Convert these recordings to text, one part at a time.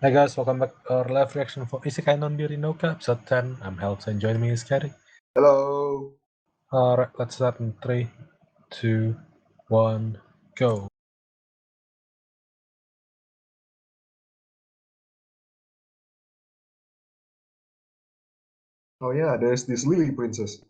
Hey guys, welcome back to our live reaction for Isekai Nonbiri Nouka, episode 10. I'm Health and joining me is Kerry. Hello. Alright, let's start in 3, 2, 1, go. Oh yeah, there's this Lily princess.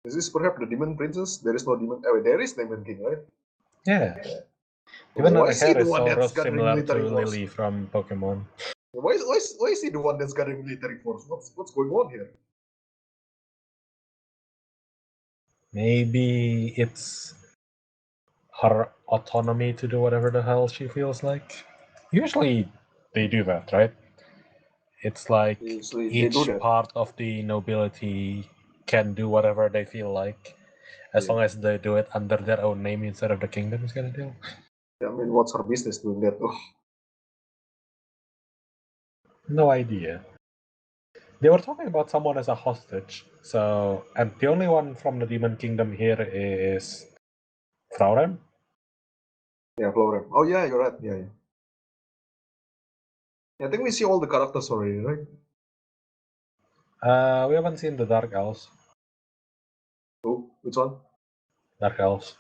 Is this perhaps the demon princess? There is no demon. Oh, there is demon king, right? Yeah. Even though Why the is he hair the is one so that's rough, gathering similar to military force? Lily from Pokemon. Why is he the one that's gathering military force? What's going on here? Maybe it's her autonomy to do whatever the hell she feels like. Usually they do that, right? It's like Usually they do each that. part of the nobility can do whatever they feel like, as Yeah. long as they do it under their own name instead of the kingdom's gonna do. I mean, what's her business doing that? No idea. They were talking about someone as a hostage, so and the only one from the Demon Kingdom here is Frauren. Yeah, Florem. Oh yeah, you're right. Yeah. I think we see all the characters already, right? We haven't seen the Dark Elves. Oh, which one? Dark Elves.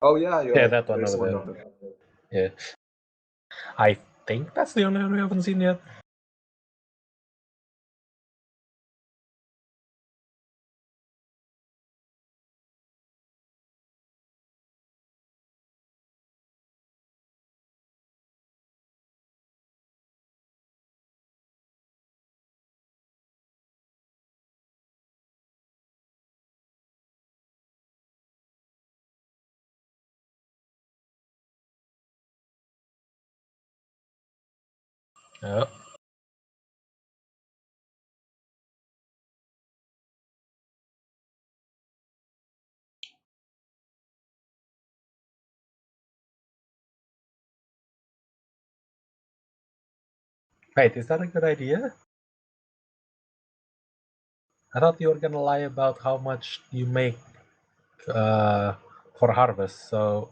Oh yeah, you're Yeah, right. that one There's over one there. of them. Yeah. I think that's the only one we haven't seen yet. Oh. Wait, is that a good idea? I thought you were gonna lie about how much you make for harvest, so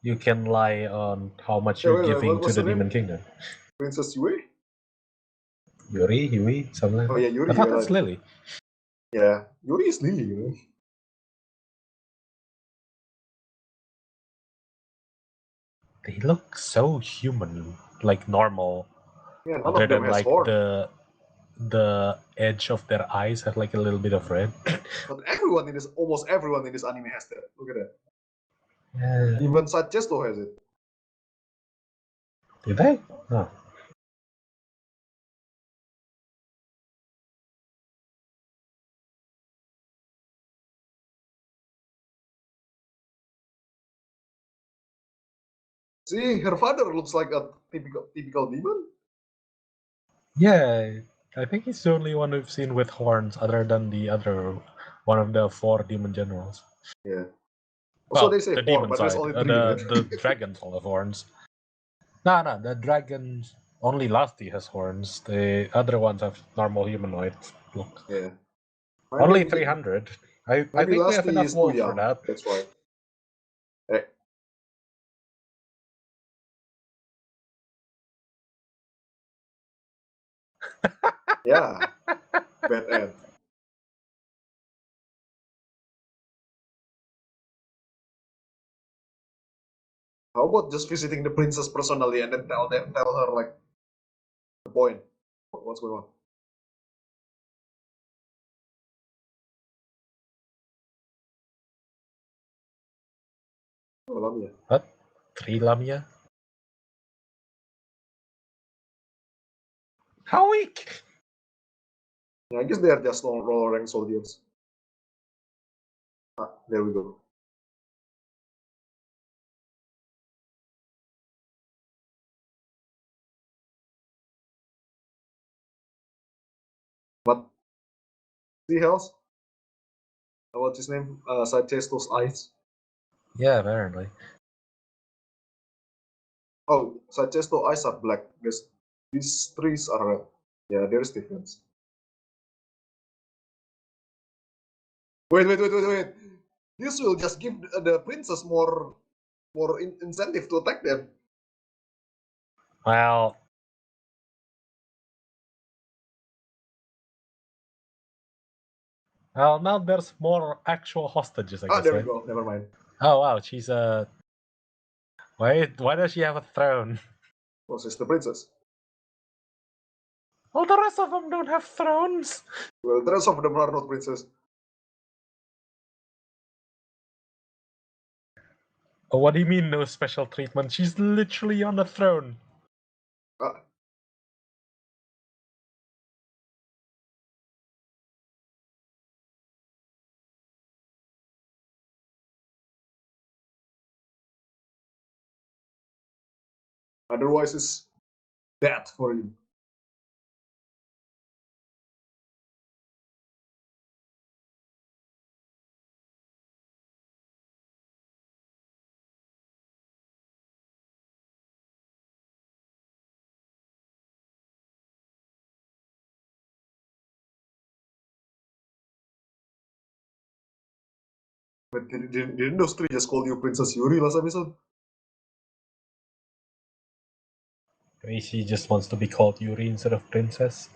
you can lie on how much Yeah, you're wait, giving to what's the her Demon name? Kingdom. Princess Yui? Yuri, something like that. Oh yeah, Yuri. I thought You're that's right. Lily. Yeah, Yuri is Lily, you know. They look so human, like normal, Yeah, none other of them than has like horn. the edge of their eyes have like a little bit of red. But almost everyone in this anime has that. Look at that. Yeah. Even Sachesto has it. Did they? No. See, her father looks like a typical demon. Yeah, I think he's the only one we've seen with horns, other than the other one of the 4 demon generals. Yeah. Also, Well, they say the four, demon but there's side, only three, right? the dragons all have horns. No, the dragons only Lasti has horns. The other ones have normal humanoid look. Yeah. Only Maybe 300. I maybe think we have Lasti enough is too wolves for young. that. That's why. Eh. Yeah. Bad end. How about just visiting the princess personally and then tell her like the point? What's going on? Oh, Lamia. What? 3 Lamia? How weak? Yeah, I guess they are just lower rank soldiers. Ah, there we go. But see, Hells? What's his name? Sachesto's eyes. Yeah, apparently. Oh, Sachesto eyes are black. Because these trees are red. Yeah, there is difference. Wait. This will just give the princess more incentive to attack them. Well, now there's more actual hostages, I guess, There we right? go. Never mind. Oh wow, she's a. Why does she have a throne? Oh, she's the princess. All the rest of them don't have thrones. Well, the rest of them are not princess. Oh, what do you mean no special treatment? She's literally on the throne. Ah, otherwise, it's death for you. But didn't the industry just call you Princess Yuri last episode? Maybe she just wants to be called Yuri instead of princess.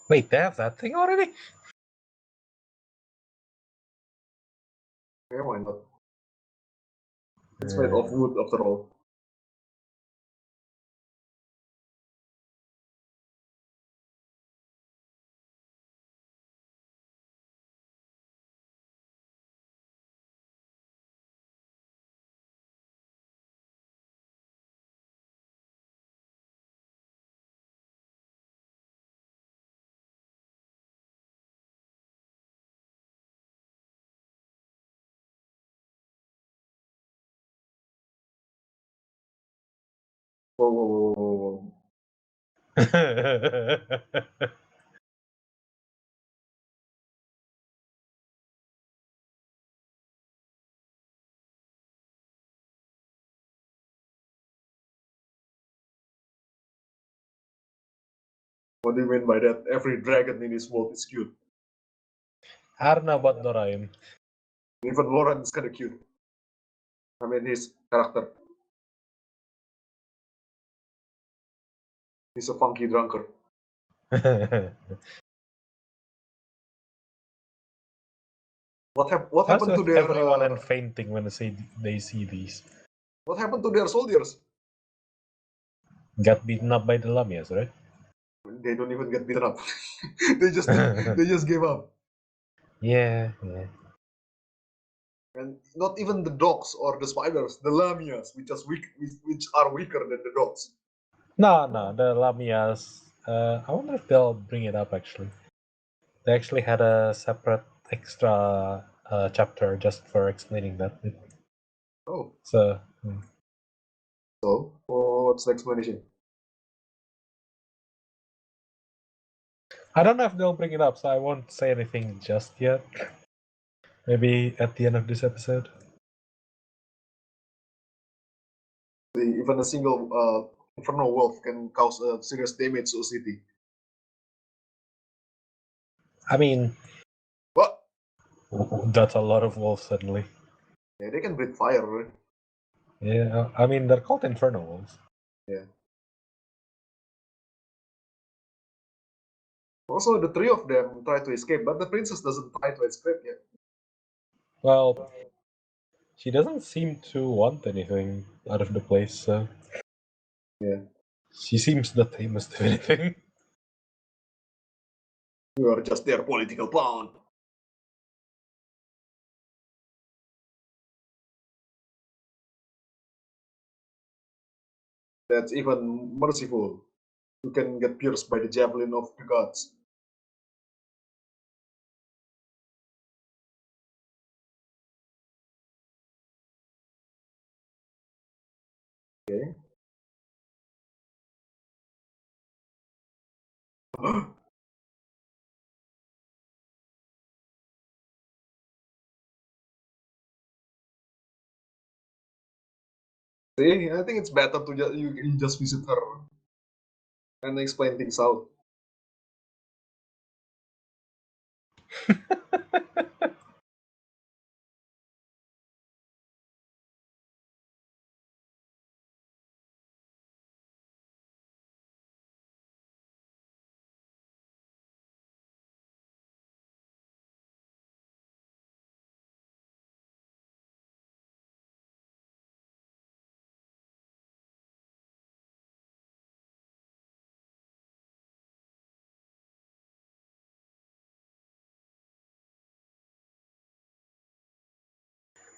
Wait, they have that thing already? Yeah, why not? It's made of wood after all. Whoa. What do you mean by that? Every dragon in this world is cute. I don't know about Doraemon. Even Lauren is kind of cute. I mean, his character. He's a funky drunkard. What How's happened to with their everyone and fainting when they see these? what happened to their soldiers? Got beaten up by the Lamias, right? They don't even get beaten up. They just gave up. Yeah. And not even the dogs or the spiders, the lamias, which are weaker than the dogs. No, the Lamias. I wonder if they'll bring it up actually. They actually had a separate extra chapter just for explaining that bit. Oh, So, so what's the explanation? I don't know if they'll bring it up, so I won't say anything just yet. Maybe at the end of this episode. Even a single infernal wolf can cause serious damage to a city. I mean, But that's a lot of wolves suddenly. yeah, they can breathe fire, right? Yeah, I mean, they're called infernal wolves. Yeah. Also, the three of them try to escape, but the princess doesn't try to escape yet. Well, she doesn't seem to want anything out of the place, so Yeah. she seems the tamest of anything. You are just their political pawn. That's even merciful. You can get pierced by the javelin of the gods. See, I think it's better to you just visit her and explain things out.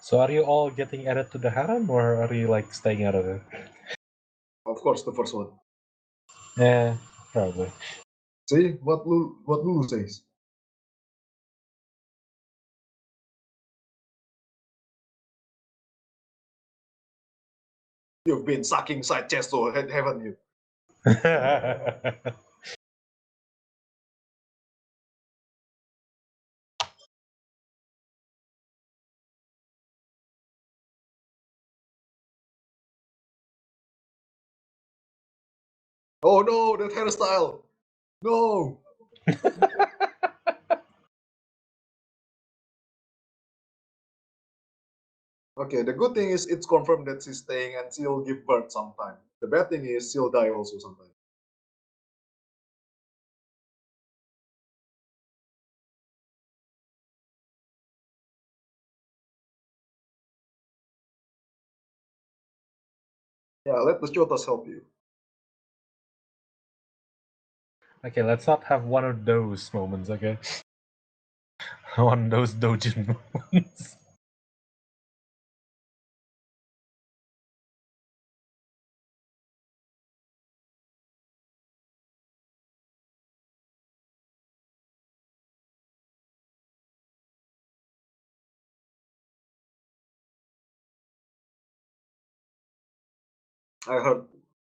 So are you all getting added to the harem, or are you like staying out of it? Of course, the first one. Yeah, probably. See what Lulu says. You've been sucking side chest, haven't you? Oh no, that hairstyle! No! Okay, the good thing is it's confirmed that she's staying and she'll give birth sometime. The bad thing is she'll die also sometime. Yeah, let the Chotas help you. Okay, let's not have one of those moments, okay? One of those dojin moments.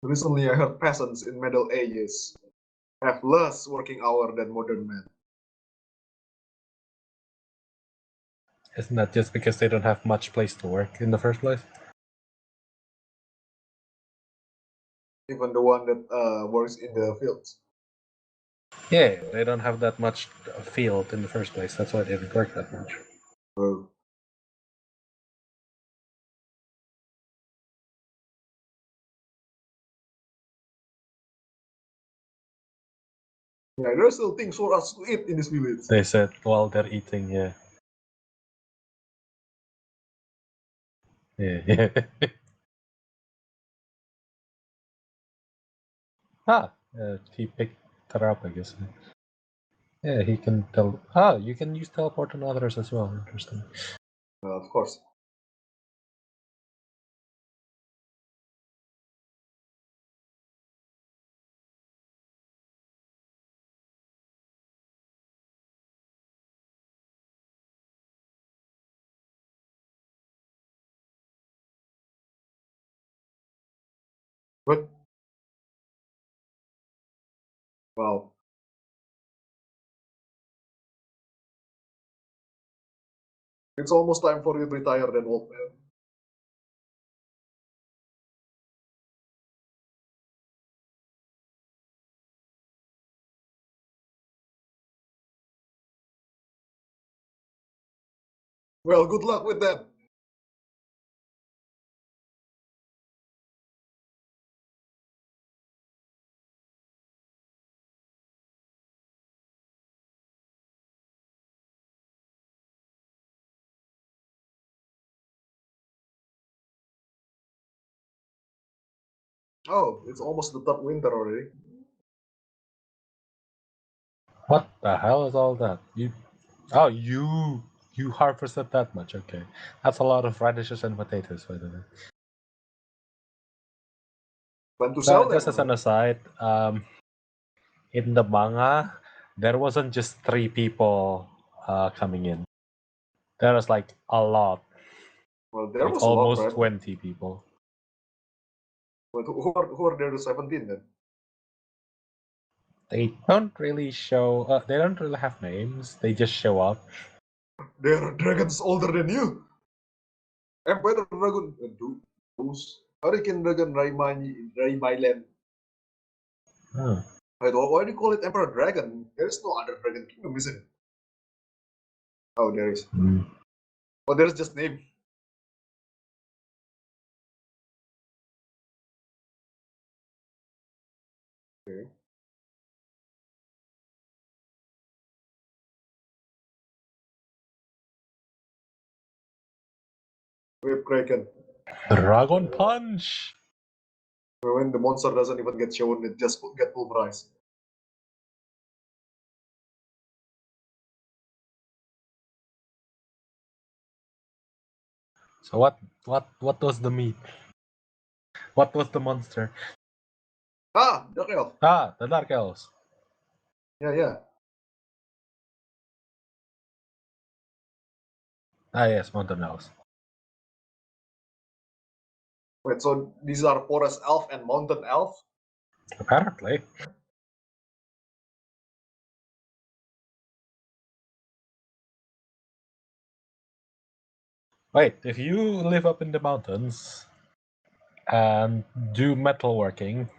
Recently I heard peasants in Middle Ages have less working hour than modern men. Isn't that just because they don't have much place to work in the first place? Even the one that works in the fields. Yeah, they don't have that much field in the first place. That's why they don't work that much. Uh, yeah, there are still things for us to eat in this village. They said while they're eating, yeah. Yeah. He picked her up, I guess. Yeah, he can tell. You can use teleport on others as well. Interesting. Of course. But, well, it's almost time for you to retire then, old man. Well, good luck with that. Oh, it's almost the third winter already. What the hell is all that? You harvested that much? Okay, that's a lot of radishes and potatoes, by the way. Plan to sell them Just or as an not? aside, in the manga, there wasn't just 3 people coming in. There was like a lot, Well, there like was a lot, almost right? 20 people. But who are there to 17 then? They don't really show. They don't really have names. They just show up. There are dragons older than you. Emperor Dragon. Those Hurricane Dragon Raimailand. Oh. Wait, why do you call it Emperor Dragon? There is no other Dragon Kingdom, isn't it? Oh, there is. Mm. Oh, there's just name. Okay. Wave Kraken. Dragon Punch. When the monster doesn't even get shown, it just get pulverized. So what was the meat? What was the monster? Ah, Dark Elf. Ah, the Dark Elves. Yeah. Ah, yes, Mountain Elves. Wait, so these are Forest Elf and Mountain Elf? Apparently. Wait, if you live up in the mountains and do metalworking,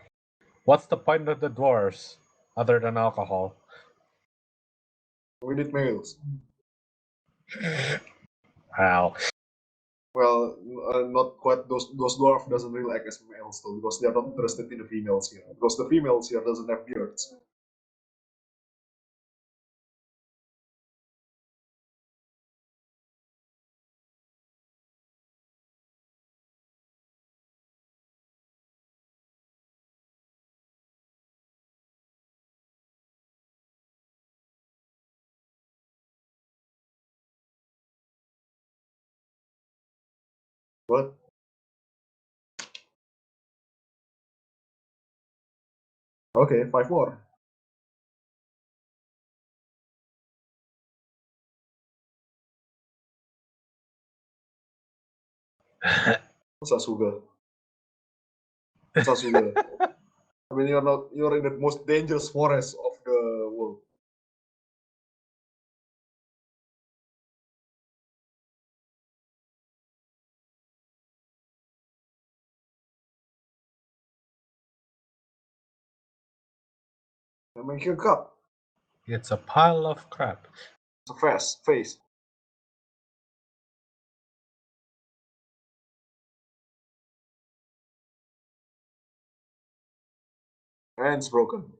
what's the point of the dwarves other than alcohol? We need males. Wow. Well, not quite. Those dwarf doesn't really act as males though, because they are not interested in the females here. Because the females here doesn't have beards. What? Okay, 5 more. Sasuga. Sasuga. I mean, you're in the most dangerous forest of the world. I mean, you cup. It's a pile of crap. It's a face. Hands broken.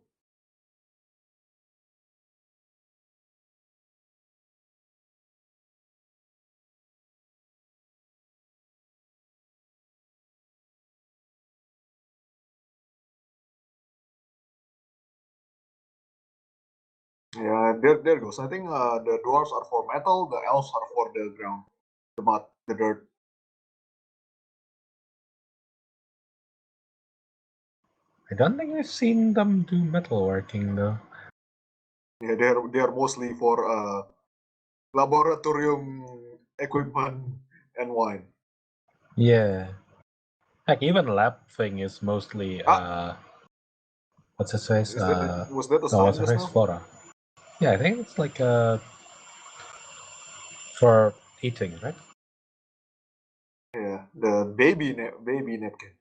Yeah, there goes. I think the dwarves are for metal, the elves are for the ground, the mud, the dirt. I don't think I've seen them do metalworking though. Yeah, they're mostly for laboratorium equipment and wine. Yeah. Like even lab thing is mostly Ah, what's his face? was that a No, what's sound her just face? now? Flora. Yeah, I think it's like for eating, right? Yeah, the baby napkin.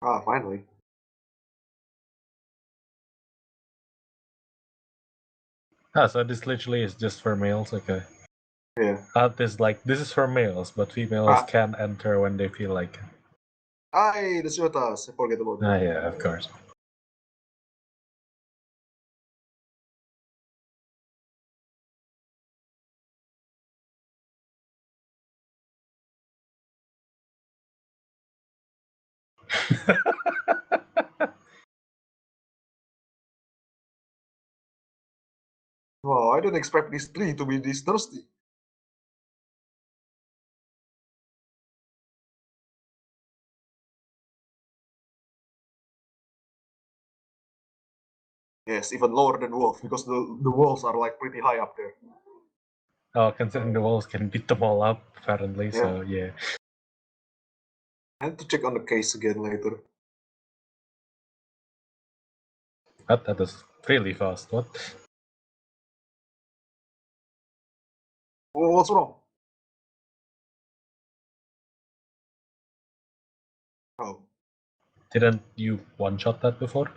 Ah, finally. Ah, so this literally is just for males. Okay. Yeah. This is for males, but females Ah, can enter when they feel like it. the Shotas. I forget about Ah, that. yeah, of course. Wow, I didn't expect this tree to be this thirsty. Yes, even lower than wolf because the wolves are like pretty high up there. Oh, considering the wolves can beat them all up, apparently, so yeah. I have to check on the case again later. But that was really fast, what? What's wrong? Oh, Didn't you one-shot that before?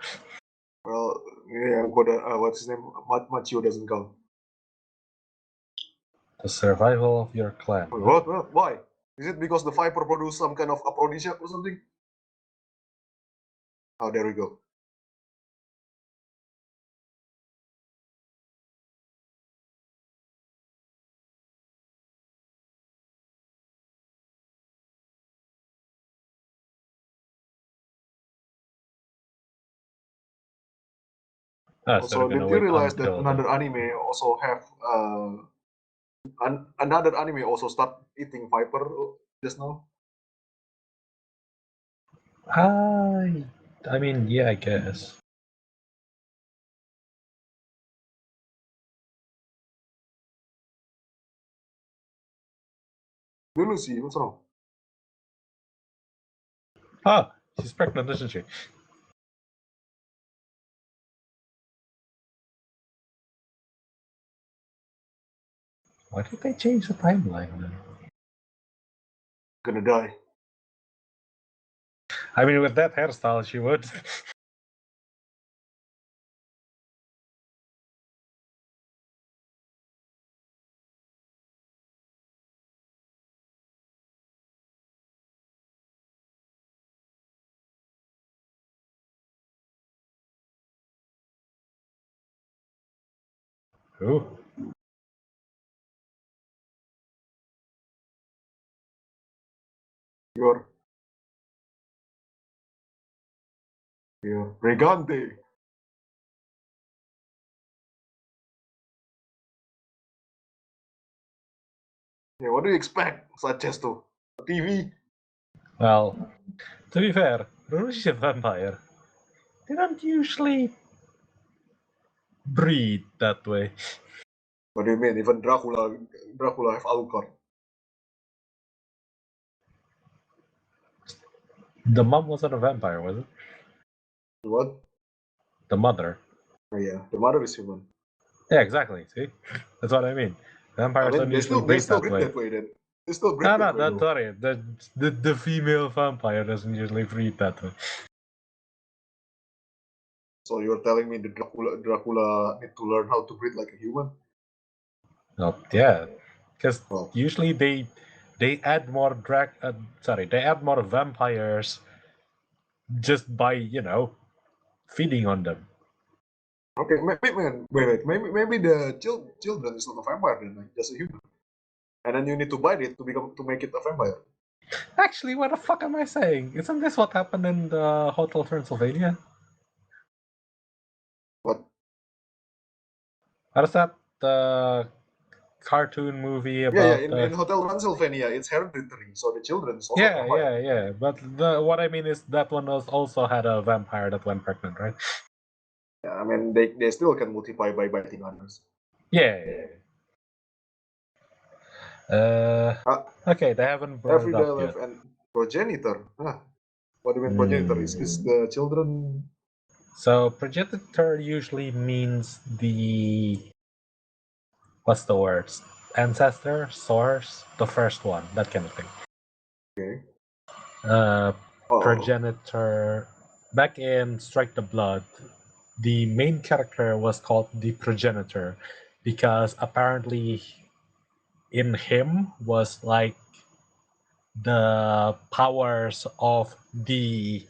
well, yeah, what's his name? Machio doesn't count. The survival of your clan. Wait, Huh? what? Why? Is it because the viper produced some kind of aphrodisiac or something? Oh, there we go. Ah, so we're Also, gonna did you wait realize that until another anime also have another anime also start eating viper just now? I mean, yeah, I guess. Dulu sih, what's wrong? Ah, she's pregnant, isn't she? Why did they change the timeline then? Gonna die. I mean, with that hairstyle, she would. Ooh. You're Brigante. Yeah, what do you expect? Such as to TV? Well, to be fair, Rouge a vampire. They don't usually breed that way. What do you mean? Even Dracula have Alucard. The mom wasn't a vampire, was it? What? The mother. Oh yeah, the mother is human. Yeah, exactly. See? That's what I mean. I Vampires mean, don't usually they breed still that breed way. that way then. They still breed No, that no, way don't though. worry. The female vampire doesn't usually breed that way. So you're telling me the Dracula need to learn how to breed like a human? Not yeah, because Well, usually they add more they add more vampires just by feeding on them. okay, maybe the children is not a vampire then, like just a human. And then you need to bite it to make it a vampire. Actually, what the fuck am I saying? Isn't this what happened in the Hotel Transylvania? But What is that the cartoon movie yeah, about in Hotel Transylvania, it's hereditary, so the children is also yeah, vampire. yeah, yeah. But what I mean is that one also had a vampire that went pregnant, right? Yeah, I mean they still can multiply by biting others. Yeah. Yeah, yeah. Uh, Okay, they haven't brought it every day up yet. life and progenitor. Huh. What do you mean progenitor? Is Hmm. the children? So progenitor usually means the what's the word? Ancestor, source, the first one, that kind of thing. Okay. Uh, Oh, progenitor. Back in Strike the Blood, the main character was called the progenitor because apparently in him was like the powers of the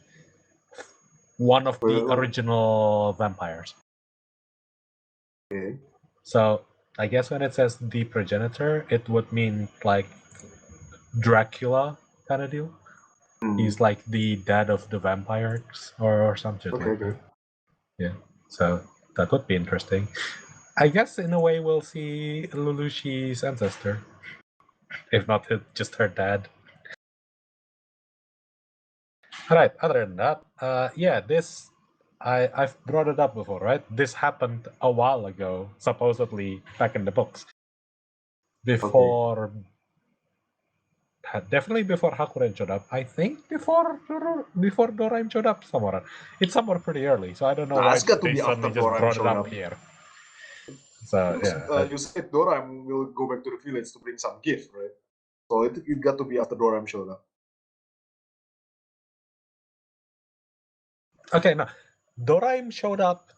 one of the well, original vampires. okay. So I guess when it says the progenitor, it would mean like Dracula kind of deal. Hmm. He's like the dad of the vampires or some shit Okay, like that. okay. Yeah. So that would be interesting. I guess in a way we'll see Lelouch's ancestor, if not just her dad. All right. Other than that, yeah, this I've brought it up before, right? This happened a while ago, supposedly back in the books. Before, definitely before Hakuren showed up. I think before Doraemon showed up somewhere. It's somewhere pretty early, so I don't know Nah, why it's got to they be suddenly after just Doraemon brought it showed up up. here. So Because yeah, you said Doraemon will go back to the village to bring some gift, right? So it got to be after Doraemon showed up. okay. No, Doraemon showed up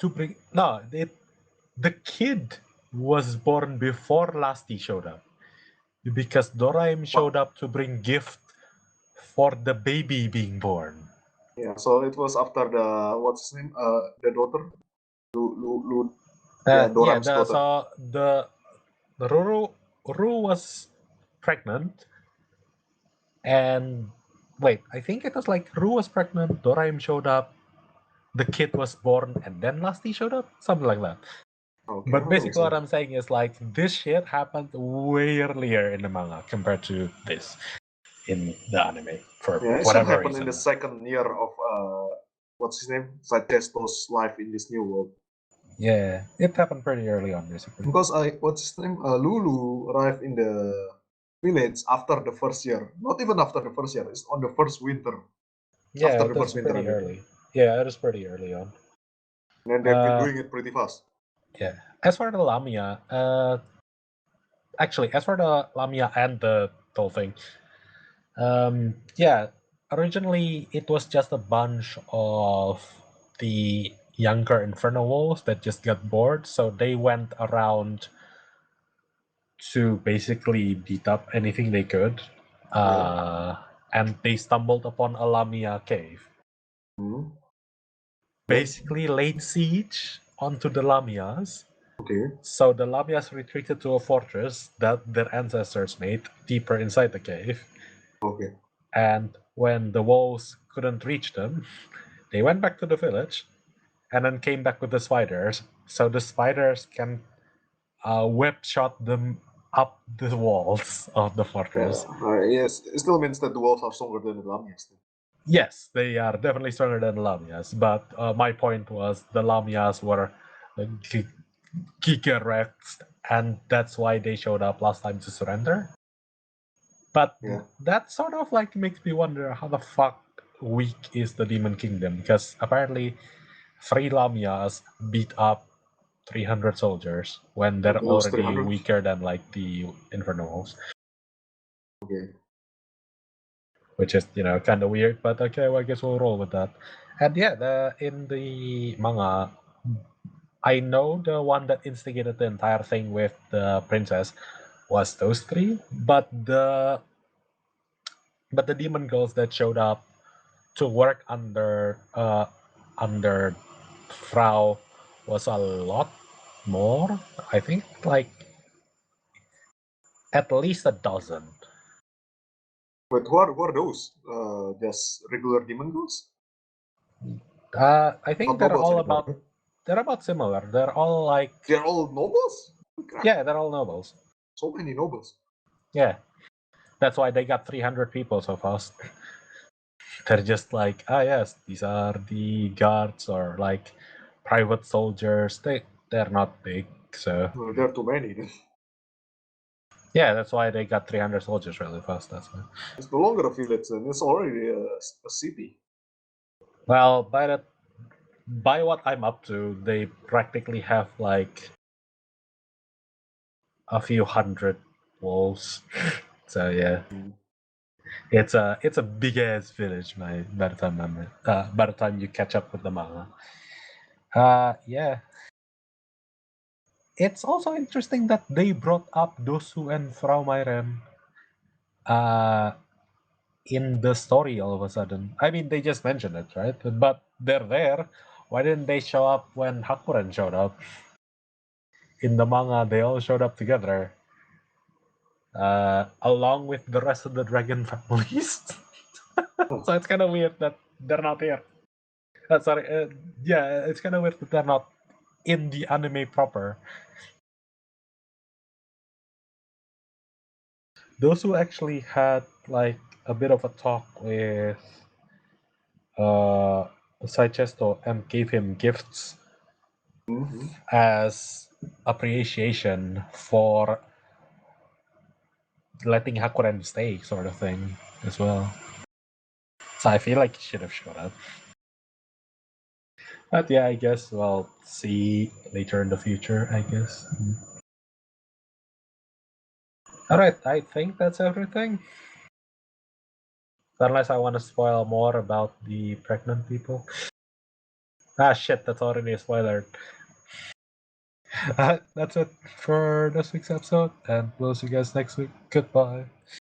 to bring. No, the kid was born before Lasty showed up, because Doraemon showed up to bring gift for the baby being born. Yeah, so it was after the what's his name? The daughter, Lu, Yeah, Doraem's daughter. so the Ru was pregnant, and wait, I think it was like Ru was pregnant, Doraemon showed up, the kid was born, and then Lasty showed up, something like that. Okay, But that makes basically, what sense. I'm saying is like this shit happened way earlier in the manga compared to this in the anime for Yeah, it should whatever happen in reason. the second year of what's his name? Saitesto's life in this new world. Yeah, it happened pretty early on, basically. Because what's his name? Lulu arrived in the village after the first year. Not even after the first year. It's on the first winter. Yeah, After the that's first winter, I pretty mean. early. Yeah, it is pretty early on. And they've been doing it pretty fast. Yeah. As for the Lamia, actually, as for the Lamia and the whole thing, yeah, originally it was just a bunch of the younger Inferno Wolves that just got bored, so they went around to basically beat up anything they could. And they stumbled upon a Lamia cave. Hmm. Then, Basically laid siege onto the Lamias. okay. So the Lamias retreated to a fortress that their ancestors made deeper inside the cave. Okay. And when the wolves couldn't reach them, they went back to the village and then came back with the spiders. So the spiders can web shot them up the walls of the Yeah. fortress. Yes. It still means that the wolves are stronger than the Lamias. Yes, they are definitely stronger than the Lamias, but my point was the Lamias were Gigarex, and that's why they showed up last time to surrender. But Yeah. that sort of like makes me wonder how the fuck weak is the Demon Kingdom, because apparently 3 Lamias beat up 300 soldiers when they're Okay, those already 300. weaker than like the Infernals, Okay. which is kind of weird. But okay, well, I guess we'll roll with that. And yeah, in the manga, I know the one that instigated the entire thing with the princess was those three, but the demon girls that showed up to work under Frau was a lot more. I think like at least a dozen. But who are those? Just regular demon girls? I think Not nobles anymore. Right? they're about similar. They're all like They're all nobles? Holy crap. yeah, they're all nobles. So many nobles. Yeah, that's why they got 300 people so fast. They're just like, yes, these are the guards or like private soldiers. They're not big, so There are too many. yeah, that's why they got 300 soldiers really fast. That's why. It's no longer a village, and it's already a city. Well, by what I'm up to, they practically have like a few hundred wolves. So yeah, Mm. it's a big ass village by the time you catch up with the manga. Yeah. It's also interesting that they brought up Dosu and Frau Mairen uh, in the story all of a sudden. I mean, they just mentioned it, right? But they're there. Why didn't they show up when Hakuren showed up? In the manga, they all showed up together, along with the rest of the dragon families. So it's kind of weird that they're not here. Sorry, yeah, it's kind of weird that they're not in the anime proper. Those who actually had like a bit of a talk with uh Saichesto and gave him gifts Mm-hmm. as appreciation for letting Hakuren stay, sort of thing, as well. So I feel like he should have showed up. But yeah, I guess we'll see later in the future, I guess. Alright, I think that's everything. Unless I want to spoil more about the pregnant people. Ah, shit, that's already a spoiler. That's it for this week's episode, and we'll see you guys next week. Goodbye.